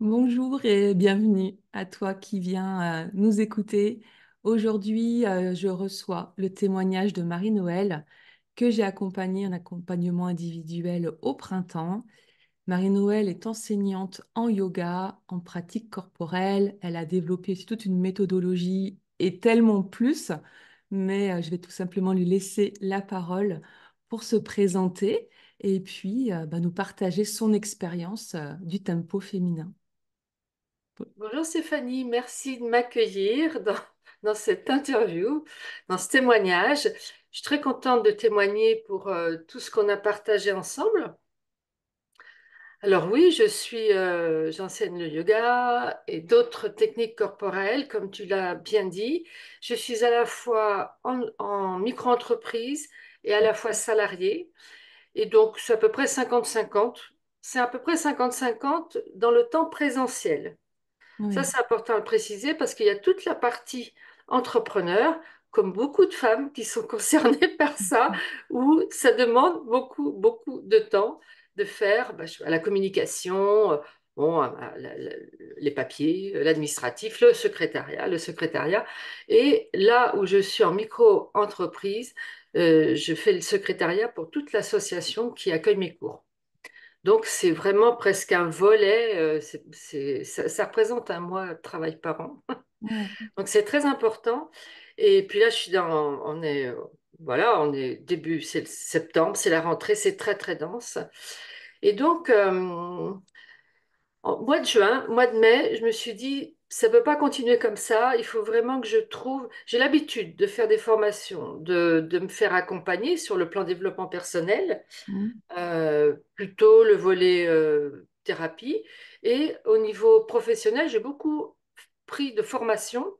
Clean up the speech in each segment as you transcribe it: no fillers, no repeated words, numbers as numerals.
Bonjour et bienvenue à toi qui viens nous écouter. Aujourd'hui, je reçois le témoignage de Marie-Noëlle que j'ai accompagné en accompagnement individuel au printemps. Marie-Noëlle est enseignante en yoga, en pratique corporelle. Elle a développé aussi toute une méthodologie et tellement plus, mais je vais tout simplement lui laisser la parole pour se présenter et puis nous partager son expérience du tempo féminin. Bonjour Stéphanie, merci de m'accueillir dans cette interview, dans ce témoignage. Je suis très contente de témoigner pour tout ce qu'on a partagé ensemble. Alors oui, j'enseigne le yoga et d'autres techniques corporelles, comme tu l'as bien dit. Je suis à la fois en micro-entreprise et à la fois salariée. Et donc, c'est à peu près 50-50. C'est à peu près 50-50 dans le temps présentiel. Ça, Oui. c'est important à le préciser parce qu'il y a toute la partie entrepreneur, comme beaucoup de femmes qui sont concernées par ça, où ça demande beaucoup, beaucoup de temps de faire la communication, bon, les papiers, l'administratif, le secrétariat. Et là où je suis en micro-entreprise, je fais le secrétariat pour toute l'association qui accueille mes cours. Donc, c'est vraiment presque un volet, ça représente un mois de travail par an. Ouais. Donc, c'est très important. Et puis là, voilà, on est début c'est le septembre, c'est la rentrée, c'est très, très dense. Et donc, en mois de juin, mois de mai, je me suis dit, ça ne peut pas continuer comme ça. Il faut vraiment que je trouve. J'ai l'habitude de faire des formations, de me faire accompagner sur le plan développement personnel, Mm. plutôt le volet thérapie. Et au niveau professionnel, j'ai beaucoup pris de formations,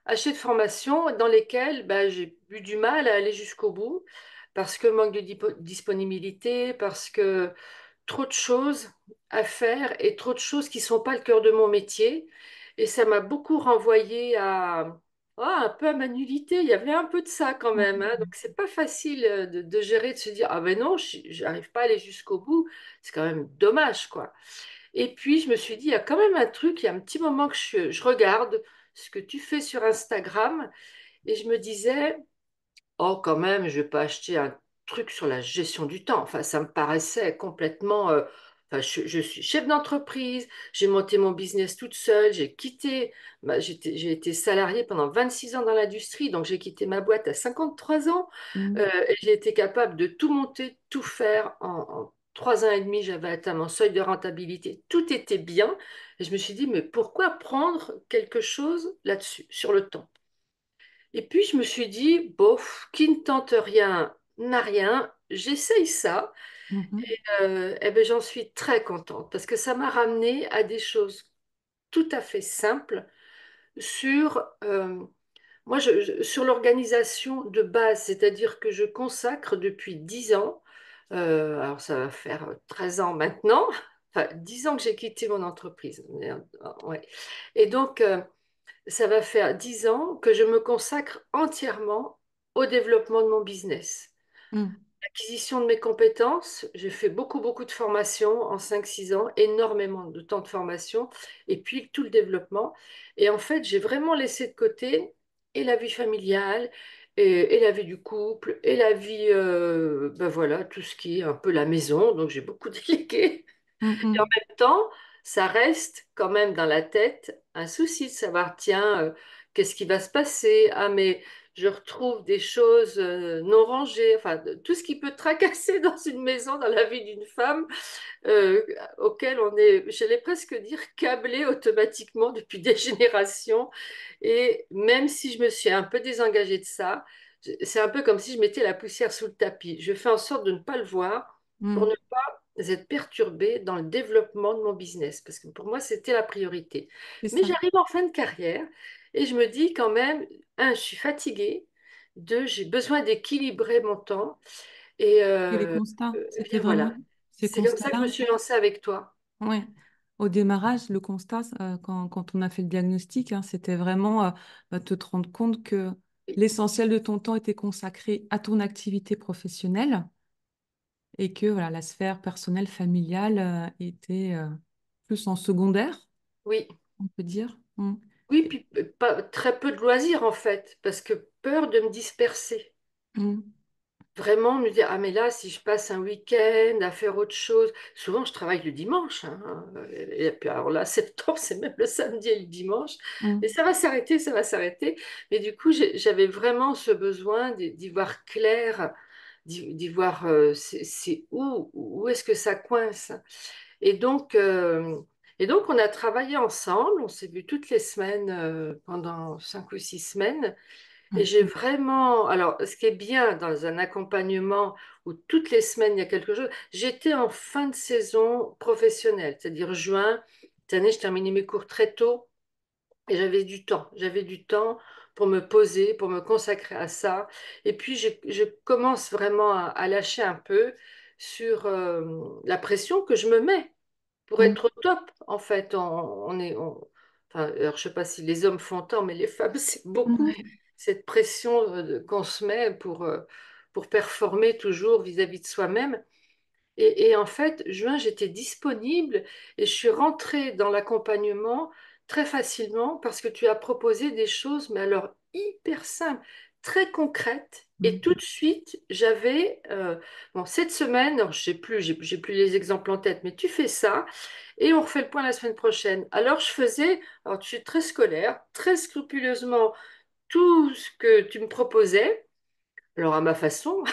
acheté de formations dans lesquelles j'ai eu du mal à aller jusqu'au bout parce que manque de disponibilité, parce que trop de choses à faire et trop de choses qui ne sont pas le cœur de mon métier. Et ça m'a beaucoup renvoyé un peu à ma nullité. Il y avait un peu de ça quand même, hein. Donc, c'est pas facile de gérer, de se dire, ah ben non, j'arrive pas à aller jusqu'au bout. C'est quand même dommage, quoi. Et puis, je me suis dit, il y a quand même un truc, il y a un petit moment que je regarde ce que tu fais sur Instagram et je me disais, oh, quand même, je vais pas acheter un truc sur la gestion du temps. Enfin, ça me paraissait complètement. Enfin, je suis chef d'entreprise, j'ai monté mon business toute seule, j'ai quitté. J'ai été salariée pendant 26 ans dans l'industrie, donc j'ai quitté ma boîte à 53 ans. Mm. Et j'ai été capable de tout monter, tout faire. En 3 ans et demi, j'avais atteint mon seuil de rentabilité. Tout était bien. Et je me suis dit, mais pourquoi prendre quelque chose là-dessus, sur le temps? Et puis je me suis dit, bof, qui ne tente rien n'a rien, j'essaye ça. Mhm. Eh ben, j'en suis très contente parce que ça m'a ramené à des choses tout à fait simples sur, sur l'organisation de base, c'est-à-dire que je consacre depuis 10 ans, alors ça va faire 13 ans maintenant, enfin 10 ans que j'ai quitté mon entreprise. Ouais. Et donc, ça va faire 10 ans que je me consacre entièrement au développement de mon business. Mm. L'acquisition de mes compétences, j'ai fait beaucoup, beaucoup de formations en 5 6 ans, énormément de temps de formation, et puis tout le développement. Et en fait, j'ai vraiment laissé de côté et la vie familiale, et la vie du couple, et la vie, voilà, tout ce qui est un peu la maison. Donc j'ai beaucoup délégué. Mm. Et en Mm. même temps, ça reste quand même dans la tête un souci de savoir, tiens, qu'est-ce qui va se passer? Ah, mais je retrouve des choses non rangées, enfin, tout ce qui peut tracasser dans une maison, dans la vie d'une femme, euh, auquel on est, j'allais presque dire, câblé automatiquement depuis des générations. Et même si je me suis un peu désengagée de ça, c'est un peu comme si je mettais la poussière sous le tapis. Je fais en sorte de ne pas le voir pour ne Mm. pas être perturbée dans le développement de mon business, parce que pour moi, c'était la priorité. C'est Mais ça. j'arrive en fin de carrière et je me dis quand même, un, je suis fatiguée, deux, j'ai besoin d'équilibrer mon temps. Et Et les constats, eh c'était bien vraiment voilà, ces c'est comme ça que je me constats-là. suis lancée avec toi. Ouais. Au démarrage, le constat, quand on a fait le diagnostic, hein, c'était vraiment te rendre compte que l'essentiel de ton temps était consacré à ton activité professionnelle et que voilà, la sphère personnelle, familiale était plus en secondaire, Oui, on peut dire. Mm. oui, puis pas, très peu de loisirs en fait, parce que peur de me disperser. Mm. Vraiment me dire, ah mais là, si je passe un week-end à faire autre chose, souvent je travaille le dimanche, hein, et puis alors là, septembre, c'est même le samedi et le dimanche, mais Mm. ça va s'arrêter, ça va s'arrêter. Mais du coup, j'avais vraiment ce besoin d'y voir clair, d'y voir c'est où est-ce que ça coince. Et donc, euh, et donc, on a travaillé ensemble, on s'est vu toutes les semaines pendant 5 ou 6 semaines. Et Mm. j'ai vraiment, alors, ce qui est bien dans un accompagnement où toutes les semaines il y a quelque chose, j'étais en fin de saison professionnelle, c'est-à-dire juin. Cette année, je terminais mes cours très tôt et j'avais du temps pour me poser, pour me consacrer à ça. Et puis, je commence vraiment à lâcher un peu sur la pression que je me mets pour Mm. être au top, en fait. Enfin, alors, je sais pas si les hommes font tant, mais les femmes, c'est beaucoup Ouais. cette pression qu'on se met pour performer toujours vis-à-vis de soi-même. Et en fait, juin, j'étais disponible et je suis rentrée dans l'accompagnement très facilement parce que tu as proposé des choses, mais alors hyper simples, très concrètes. Et Mm. tout de suite, j'avais, bon, cette semaine, alors, je sais plus, j'ai plus les exemples en tête, mais tu fais ça et on refait le point la semaine prochaine. Alors, je faisais, alors tu es très scolaire, très scrupuleusement tout ce que tu me proposais, alors à ma façon.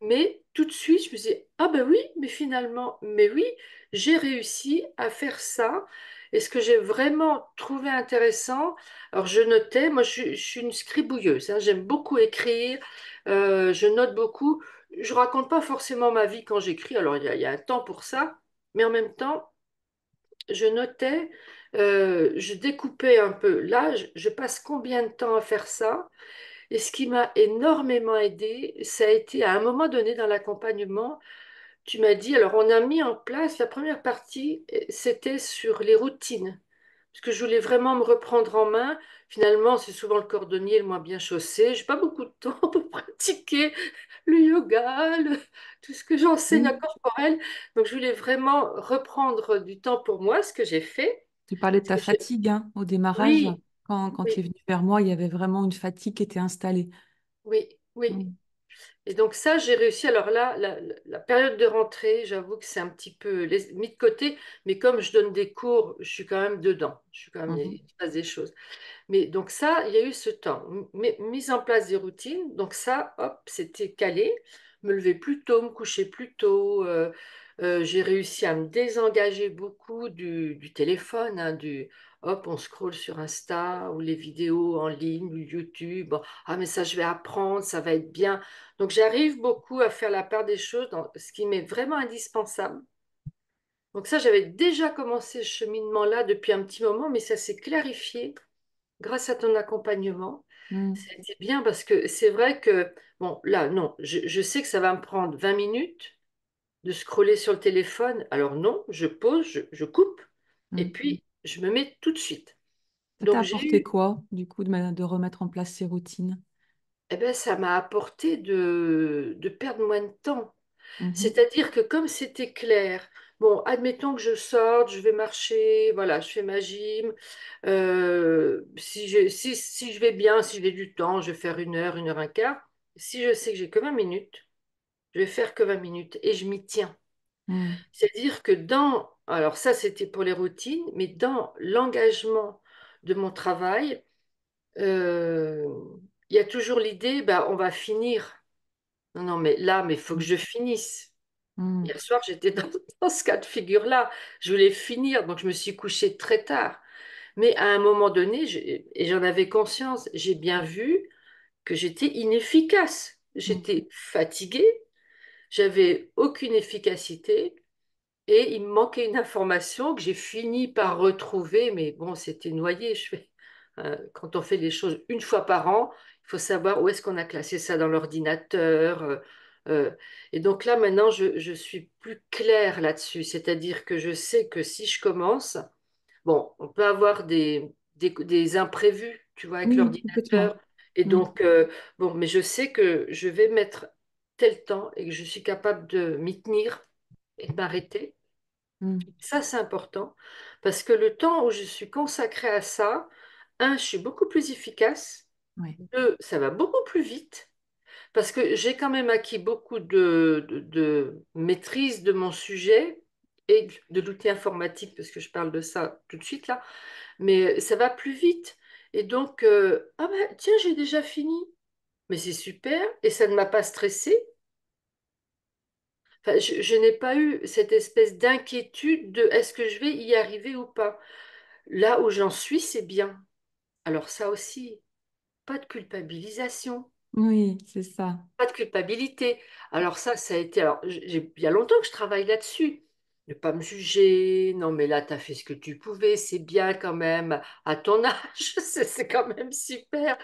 Mais tout de suite, je me disais, ah ben oui, mais finalement, mais oui, j'ai réussi à faire ça. Et ce que j'ai vraiment trouvé intéressant, alors je notais, moi je suis une scribouilleuse, hein, j'aime beaucoup écrire, je note beaucoup. Je raconte pas forcément ma vie quand j'écris, alors il y a un temps pour ça, mais en même temps, je notais, je découpais un peu. Là, je passe combien de temps à faire ça? Et ce qui m'a énormément aidé, ça a été à un moment donné dans l'accompagnement, tu m'as dit, alors on a mis en place, la première partie, c'était sur les routines, parce que je voulais vraiment me reprendre en main. Finalement, c'est souvent le cordonnier le moins bien chaussé. J'ai pas beaucoup de temps pour pratiquer le yoga, tout ce que j'enseigne en Oui. corporel. Donc, je voulais vraiment reprendre du temps pour moi, ce que j'ai fait. Tu parlais de Ce ta que j'ai- fatigue hein, au démarrage. Oui, Quand tu es oui, venu vers moi, il y avait vraiment une fatigue qui était installée. oui, oui. Mm. Et donc ça, j'ai réussi. Alors là, la période de rentrée, j'avoue que c'est un petit peu mis de côté, mais comme je donne des cours, je suis quand même dedans. Je suis quand même, Mhm. il se passe des choses. Mais donc ça, il y a eu ce temps. Mise en place des routines. Donc ça, hop, c'était calé. Me lever plus tôt, me coucher plus tôt. J'ai réussi à me désengager beaucoup du téléphone, hein, hop, on scrolle sur Insta ou les vidéos en ligne ou YouTube. Bon, ah, mais ça, je vais apprendre, ça va être bien. Donc j'arrive beaucoup à faire la part des choses dans ce qui m'est vraiment indispensable. Donc ça, j'avais déjà commencé ce cheminement-là depuis un petit moment, mais ça s'est clarifié grâce à ton accompagnement. Mm. C'était bien parce que c'est vrai que, bon, là, non, je sais que ça va me prendre 20 minutes de scroller sur le téléphone. Alors non, je pose, je coupe et Mm. puis je me mets tout de suite. Ça t'a Donc j'ai apporté eu, quoi, du coup, de remettre en place ces routines? eh ben, ça m'a apporté de perdre moins de temps. Mhm. C'est-à-dire que comme c'était clair, bon, admettons que je sorte, je vais marcher, voilà, je fais ma gym. Si je vais bien, si j'ai du temps, je vais faire 1 heure, 1 heure un quart. Si je sais que j'ai que 20 minutes, je vais faire que 20 minutes et je m'y tiens. Mm. C'est-à-dire que alors ça c'était pour les routines, mais dans l'engagement de mon travail, euh, il y a toujours l'idée, bah, on va finir. Non, non, mais là, mais il faut que je finisse. Mm. Hier soir, j'étais dans ce cas de figure-là. Je voulais finir, donc je me suis couchée très tard. Mais à un moment donné, et j'en avais conscience, j'ai bien vu que j'étais inefficace. Mm. J'étais fatiguée, j'avais aucune efficacité et il me manquait une information que j'ai fini par retrouver, mais bon, c'était noyé. Quand on fait les choses une fois par an, il faut savoir où est-ce qu'on a classé ça dans l'ordinateur. Euh, et donc là, maintenant, je suis plus claire là-dessus. C'est-à-dire que je sais que si je commence, bon, on peut avoir des imprévus, tu vois, avec Oui, complètement. l'ordinateur. Et Mm. donc, bon, mais je sais que je vais mettre tel temps et que je suis capable de m'y tenir et de m'arrêter. Mm. Ça, c'est important parce que le temps où je suis consacrée à ça, un, je suis beaucoup plus efficace. Ouais. Deux, ça va beaucoup plus vite parce que j'ai quand même acquis beaucoup de maîtrise de mon sujet et de l'outil informatique parce que je parle de ça tout de suite là, mais ça va plus vite. Et donc, ah ben, tiens, j'ai déjà fini. Mais c'est super et ça ne m'a pas stressée. Enfin, je n'ai pas eu cette espèce d'inquiétude de est-ce que je vais y arriver ou pas. Là où j'en suis, c'est bien. Alors ça aussi, pas de culpabilisation, Oui, c'est ça. pas de culpabilité. Alors ça a été... Alors, il y a longtemps que je travaille là-dessus. Ne pas me juger. Non, mais là, tu as fait ce que tu pouvais. C'est bien quand même. À ton âge, c'est quand même super.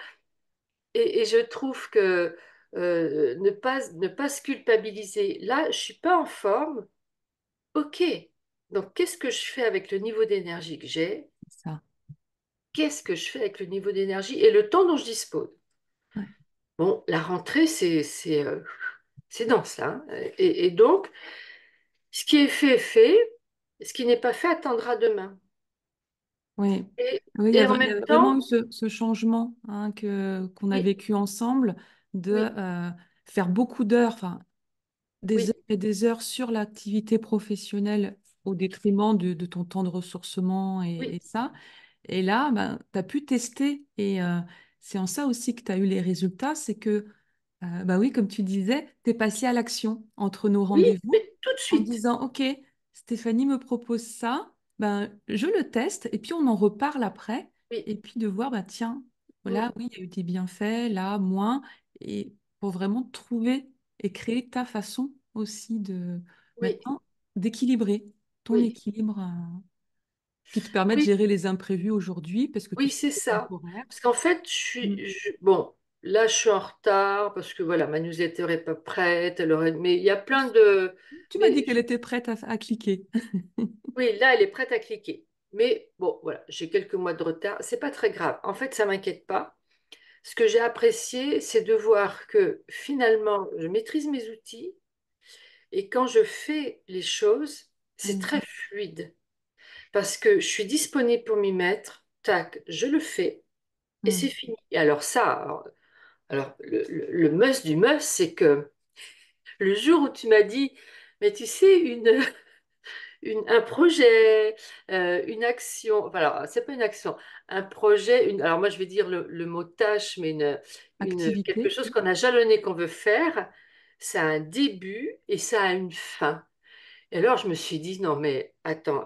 Et je trouve que ne pas se culpabiliser. Là, je suis pas en forme. Ok. Donc, qu'est-ce que je fais avec le niveau d'énergie que j'ai? C'est ça. Qu'est-ce que je fais avec le niveau d'énergie et le temps dont je dispose? Ouais. Bon, la rentrée, c'est dense, là, hein. Et donc, ce qui est fait est fait. Ce qui n'est pas fait attendra demain. Oui, Et, oui, et en il y même a vraiment eu temps, ce changement hein, qu'on a oui, vécu ensemble de oui, faire beaucoup d'heures, enfin des heures oui, et des heures sur l'activité professionnelle au détriment de ton temps de ressourcement et oui, ça. Et là, ben, tu as pu tester et c'est en ça aussi que tu as eu les résultats, c'est que, bah oui, comme tu disais, tu es passé à l'action entre nos oui, rendez-vous mais tout de en suite. disant, OK, Stéphanie me propose ça, ben, je le teste et puis on en reparle après Oui, et puis de voir, bah, tiens, mm, là, oui, il y a eu des bienfaits, là, moins, et pour vraiment trouver et créer ta façon aussi de oui, maintenant d'équilibrer ton oui, équilibre qui te permet de oui. gérer les imprévus aujourd'hui parce que tu Oui, sais que c'est c'est ça. temporaire. Parce qu'en fait, Mm. bon, là, je suis en retard parce que voilà, ma newsletter n'est pas prête. Mais il y a plein de. Tu m'as dit Mais qu'elle était prête à cliquer. oui, là, elle est prête à cliquer. Mais bon, voilà, j'ai quelques mois de retard. C'est pas très grave. En fait, ça m'inquiète pas. Ce que j'ai apprécié, c'est de voir que finalement, je maîtrise mes outils et quand je fais les choses, c'est Mm. très fluide parce que je suis disponible pour m'y mettre. Tac, je le fais et c'est Mm. fini. Et alors ça. Alors, le must du must, c'est que le jour où tu m'as dit, mais tu sais, un projet, une action, enfin, alors, c'est pas une action, un projet, alors moi je vais dire le mot tâche, mais quelque Activité. chose qu'on a jalonné, qu'on veut faire, ça a un début et ça a une fin. Et alors, je me suis dit, non, mais attends,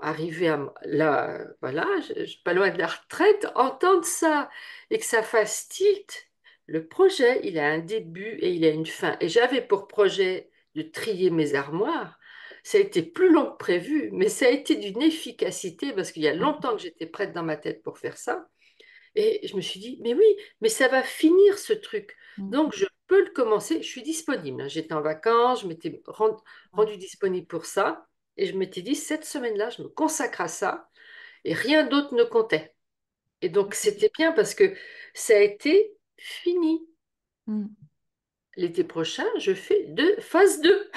là, voilà, je suis pas loin de la retraite, entendre ça et que ça fasse tilt, le projet, il a un début et il a une fin. Et j'avais pour projet de trier mes armoires. Ça a été plus long que prévu, mais ça a été d'une efficacité parce qu'il y a longtemps que j'étais prête dans ma tête pour faire ça. Et je me suis dit, mais oui, mais ça va finir ce truc. Mm. Donc, je peux le commencer. Je suis disponible, hein. J'étais en vacances, je m'étais rendue disponible pour ça. Et je m'étais dit, cette semaine-là, je me consacre à ça. Et rien d'autre ne comptait. Et donc, c'était bien parce que ça a été fini. Mm. L'été prochain, je fais phase 2.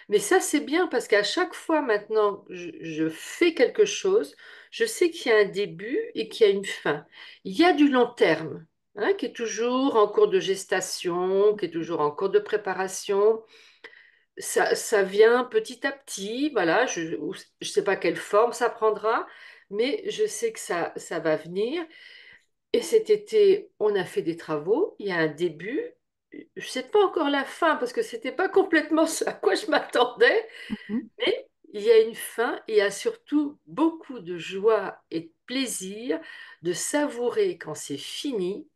Mais ça, c'est bien parce qu'à chaque fois maintenant, je fais quelque chose, je sais qu'il y a un début et qu'il y a une fin. Il y a du long terme, hein, qui est toujours en cours de gestation, qui est toujours en cours de préparation. Ça vient petit à petit, voilà, je ne sais pas quelle forme ça prendra, mais je sais que ça va venir. Et cet été, on a fait des travaux, il y a un début. Je ne sais pas encore la fin parce que c'était pas complètement ce à quoi je m'attendais. Mm. Mais il y a une fin et il y a surtout beaucoup de joie et de plaisir de savourer quand c'est fini.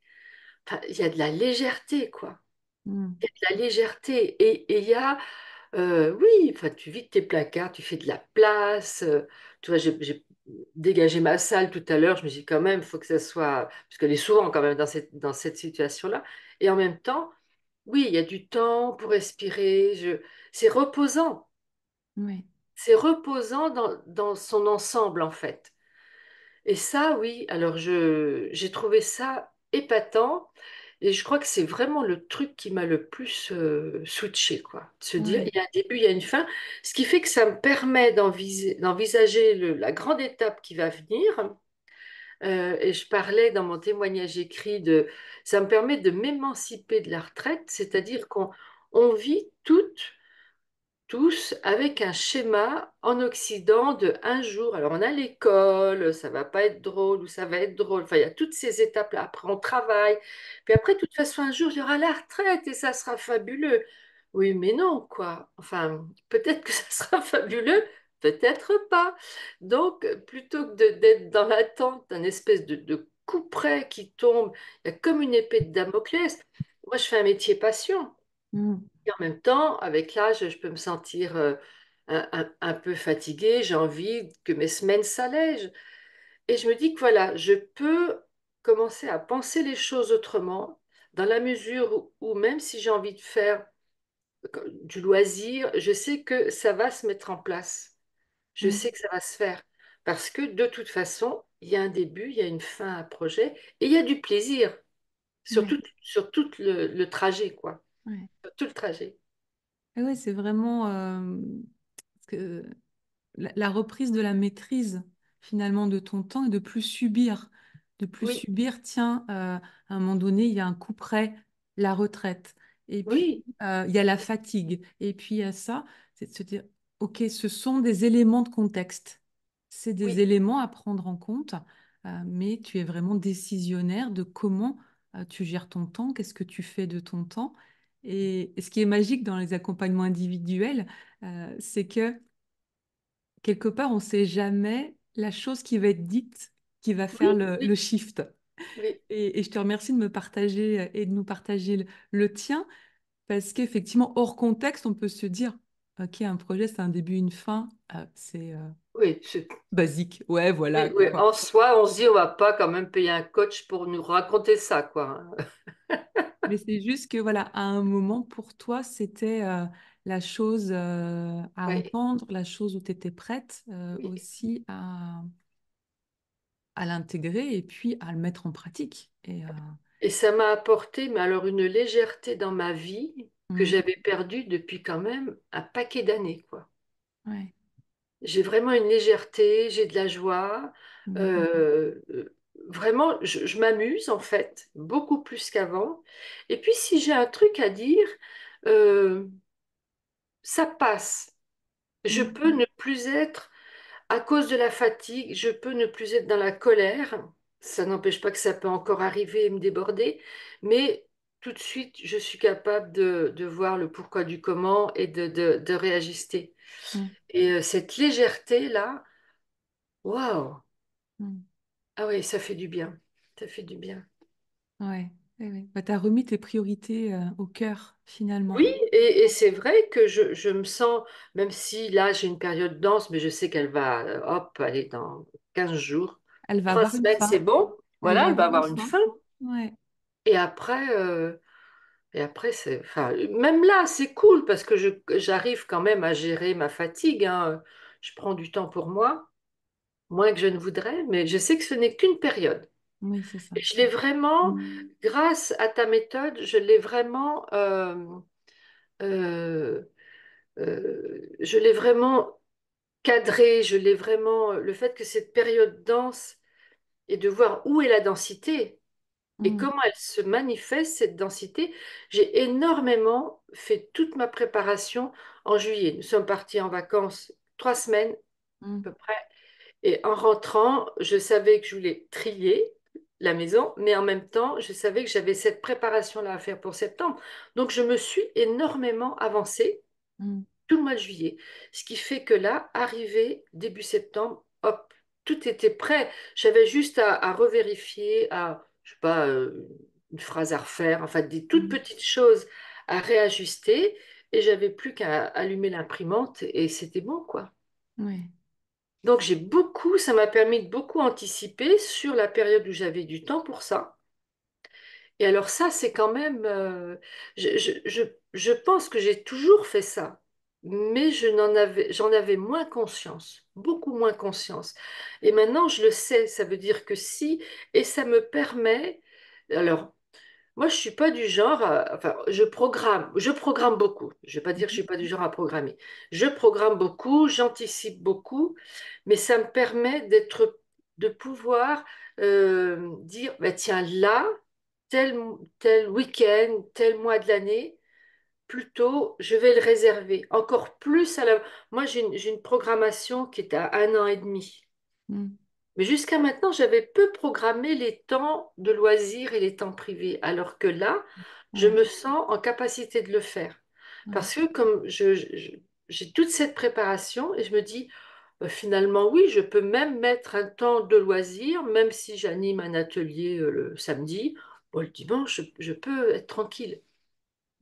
Enfin, il y a de la légèreté, quoi. Mm. Il y a de la légèreté. Et il y a, oui, enfin, tu vides tes placards, tu fais de la place. Tu vois, j'ai dégagé ma salle tout à l'heure. Je me suis dit, quand même, il faut que ça soit. Parce qu'elle est souvent quand même dans cette situation-là. Et en même temps, oui, il y a du temps pour respirer. C'est reposant. Oui. C'est reposant dans son ensemble, en fait. Et ça, oui, alors j'ai trouvé ça épatant. Et je crois que c'est vraiment le truc qui m'a le plus switché, quoi. De se dire, Ouais. il y a un début, il y a une fin. Ce qui fait que ça me permet d'envisager la grande étape qui va venir. Et je parlais dans mon témoignage écrit ça me permet de m'émanciper de la retraite, c'est-à-dire qu'on vit tous avec un schéma en Occident de un jour. Alors on a l'école, ça va pas être drôle ou ça va être drôle. Enfin, il y a toutes ces étapes-là. Après, on travaille. Puis après, de toute façon, un jour, il y aura la retraite et ça sera fabuleux. Oui, mais non, quoi. Enfin, peut-être que ça sera fabuleux, peut-être pas. Donc, plutôt que d'être dans l'attente d'un espèce de couperet qui tombe, il y a comme une épée de Damoclès. Moi, je fais un métier passion. Mm. Et en même temps, avec l'âge, je peux me sentir un peu fatiguée. J'ai envie que mes semaines s'allègent. Et je me dis que voilà, je peux commencer à penser les choses autrement, dans la mesure où même si j'ai envie de faire du loisir, je sais que ça va se mettre en place. Je Mm. sais que ça va se faire. Parce que de toute façon, il y a un début, il y a une fin à un projet, et il y a du plaisir Ouais. sur tout le trajet, quoi. Ouais. Sur tout le trajet. Et ouais, c'est vraiment parce que la reprise de la maîtrise finalement de ton temps et de plus subir. De plus Oui, subir, tiens, à un moment donné, il y a un coup près, la retraite. Et puis, oui, il y a la fatigue. Et puis, il y a ça, c'est de se dire, OK, ce sont des éléments de contexte. C'est des oui. éléments à prendre en compte, mais tu es vraiment décisionnaire de comment tu gères ton temps, qu'est-ce que tu fais de ton temps. Et ce qui est magique dans les accompagnements individuels, c'est que quelque part, on ne sait jamais la chose qui va être dite qui va faire Oui, le oui, shift. oui, Et je te remercie de me partager et de nous partager le tien, parce qu'effectivement, hors contexte, on peut se dire, OK, un projet, c'est un début, une fin, c'est oui, basique. Ouais, oui, voilà, oui. quoi. En soi, on se dit, on va pas quand même payer un coach pour nous raconter ça, quoi, hein. Mais c'est juste que, voilà, à un moment, pour toi, c'était la chose à Oui, entendre, la chose où tu étais prête oui. aussi à l'intégrer et puis à le mettre en pratique. Et ça m'a apporté, mais alors une légèreté dans ma vie que Mm, j'avais perdue depuis quand même un paquet d'années, quoi. ouais, J'ai vraiment une légèreté, j'ai de la joie. mm, Vraiment, je m'amuse en fait, beaucoup plus qu'avant. Et puis, si j'ai un truc à dire, euh, ça passe. Je mm, peux ne plus être à cause de la fatigue, je peux ne plus être dans la colère. Ça n'empêche pas que ça peut encore arriver et me déborder, mais tout de suite, je suis capable de voir le pourquoi du comment et de réajuster. mm, Et cette légèreté-là, waouh! mm. Ah oui, ça fait du bien. Ça fait du bien. Ouais, ouais, ouais. Bah, tu as remis tes priorités au cœur, finalement. Oui, et c'est vrai que je me sens, même si là j'ai une période dense, mais je sais qu'elle va, hop, aller dans 15 jours. Elle va Trois avoir une semaines, fin. c'est bon. Elle Voilà, va elle va avoir une avoir une fin. fin. Ouais. Et après, c'est, enfin, même là, c'est cool parce que j'arrive quand même à gérer ma fatigue, hein. Je prends du temps pour moi, moins que je ne voudrais, mais je sais que ce n'est qu'une période. Oui, c'est ça. Et je l'ai vraiment, grâce à ta méthode, je l'ai vraiment, euh, je l'ai vraiment cadré, je l'ai vraiment, le fait que cette période dense et de voir où est la densité. Et Mm, comment elle se manifeste, cette densité? J'ai énormément fait toute ma préparation en juillet. Nous sommes partis en vacances 3 semaines mm, à peu près. Et en rentrant, je savais que je voulais trier la maison, mais en même temps, je savais que j'avais cette préparation-là à faire pour septembre. Donc, je me suis énormément avancée mm, tout le mois de juillet. Ce qui fait que là, arrivé début septembre, hop, tout était prêt. J'avais juste à revérifier, je sais pas, une phrase à refaire, enfin des toutes mm. petites choses à réajuster. Et j'avais plus qu'à allumer l'imprimante et c'était bon, quoi. Ouais. Donc ça m'a permis de beaucoup anticiper sur la période où j'avais du temps pour ça. Et alors ça, c'est quand même, je pense que j'ai toujours fait ça, mais j'en avais moins conscience, beaucoup moins conscience. Et maintenant, je le sais, ça veut dire que si, et ça me permet, alors, moi, je suis pas du genre, enfin, je programme beaucoup. Je vais pas dire que je suis pas du genre à programmer. Je programme beaucoup, j'anticipe beaucoup, mais ça me permet de pouvoir dire, bah, tiens, là, tel, tel week-end, tel mois de l'année, plutôt, je vais le réserver encore plus à la. Moi, j'ai une programmation qui est à 1 an et demi. Mm. Mais jusqu'à maintenant, j'avais peu programmé les temps de loisirs et les temps privés, alors que là, je Ouais, me sens en capacité de le faire. ouais, Parce que comme j'ai toute cette préparation et je me dis, finalement, oui, je peux même mettre un temps de loisir, même si j'anime un atelier le samedi, bon, le dimanche, je peux être tranquille.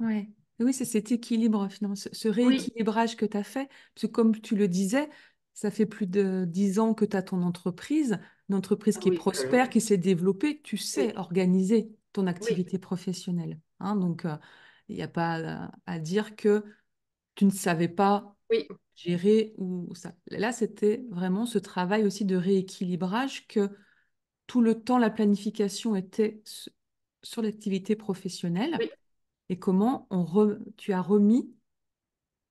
ouais. Et oui, c'est cet équilibre, finalement, ce Oui, rééquilibrage que tu as fait. Parce que comme tu le disais, ça fait plus de 10 ans que tu as ton entreprise, une entreprise ah qui est oui, alors, prospère, qui s'est développée. Tu sais oui, organiser ton oui, activité professionnelle, hein. Donc, il n'y a pas à dire que tu ne savais pas oui, gérer ou ça. Là, c'était vraiment ce travail aussi de rééquilibrage que tout le temps, la planification était sur l'activité professionnelle oui, et comment tu as remis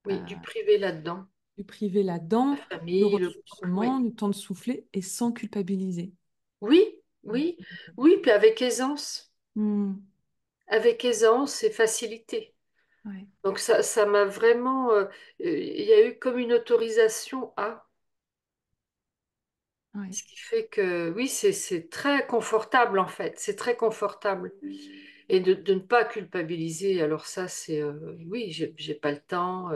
oui, du euh, privé là-dedans. du privé La là-dedans, le famille, le couple, ressourcement, oui. le temps de souffler et sans culpabiliser. Oui, oui, oui, puis avec aisance. Hmm. Avec aisance et facilité. Ouais, Donc ça m'a vraiment, il y a eu comme une autorisation à, ouais, ce qui fait que oui, c'est très confortable en fait, c'est très confortable. Et de ne pas culpabiliser, alors ça c'est, oui, j'ai pas le temps.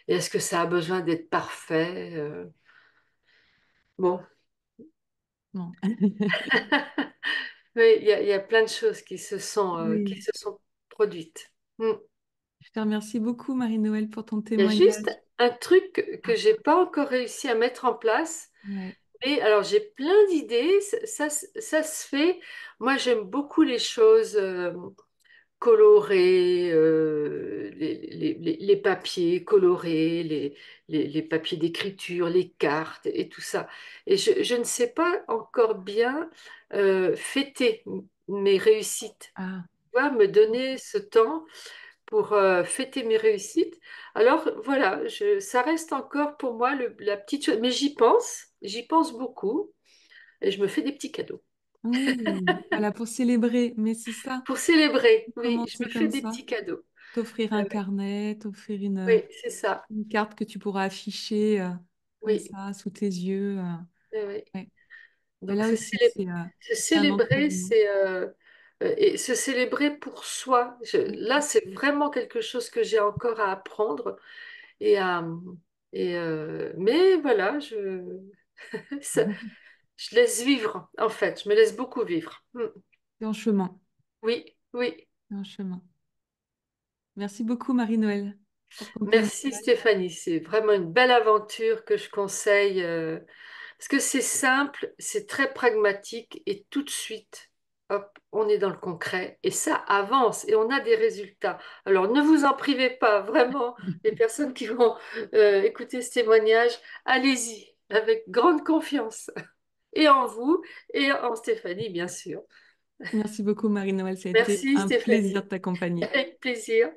Et est-ce que ça a besoin d'être parfait? Bon, non. oui, il y a plein de choses qui Oui. se sont produites. Mm. Je te remercie beaucoup, Marie-Noël, pour ton Il y a juste témoignage. un truc que Ah, j'ai pas encore réussi à mettre en place. ouais. Et alors, j'ai plein d'idées, ça se fait. Moi, j'aime beaucoup les choses colorées, les papiers colorés, les papiers d'écriture, les cartes et tout ça. Et je ne sais pas encore bien fêter mes réussites. Ah, Tu vois, me donner ce temps pour fêter mes réussites. Alors voilà, ça reste encore pour moi la petite chose, mais j'y pense beaucoup et je me fais des petits cadeaux. oui, voilà, pour célébrer. Mais c'est ça, Pour célébrer, oui, je commencer me fais comme des ça. petits cadeaux. T'offrir Ah un oui, carnet, t'offrir oui, c'est ça, une carte que tu pourras afficher comme oui, ça, sous tes yeux. oui, oui. Ouais. Ben Donc là aussi, se c'est un célébrer, encouragement. c'est et se célébrer pour soi. Là, c'est vraiment quelque chose que j'ai encore à apprendre et à mais voilà, ça- je laisse vivre, en fait. Je me laisse beaucoup vivre. Mm. C'est en chemin. Oui, oui. C'est en chemin. Merci beaucoup, Marie-Noël, pour ton Merci témoignage. Stéphanie. C'est vraiment une belle aventure que je conseille parce que c'est simple, c'est très pragmatique et tout de suite, hop, on est dans le concret et ça avance et on a des résultats. Alors ne vous en privez pas, vraiment, les personnes qui vont écouter ce témoignage, allez-y avec grande confiance et en vous et en Stéphanie, bien sûr. Merci beaucoup, Marie-Noël. Ça a été Merci un plaisir Stéphanie, de t'accompagner. avec plaisir.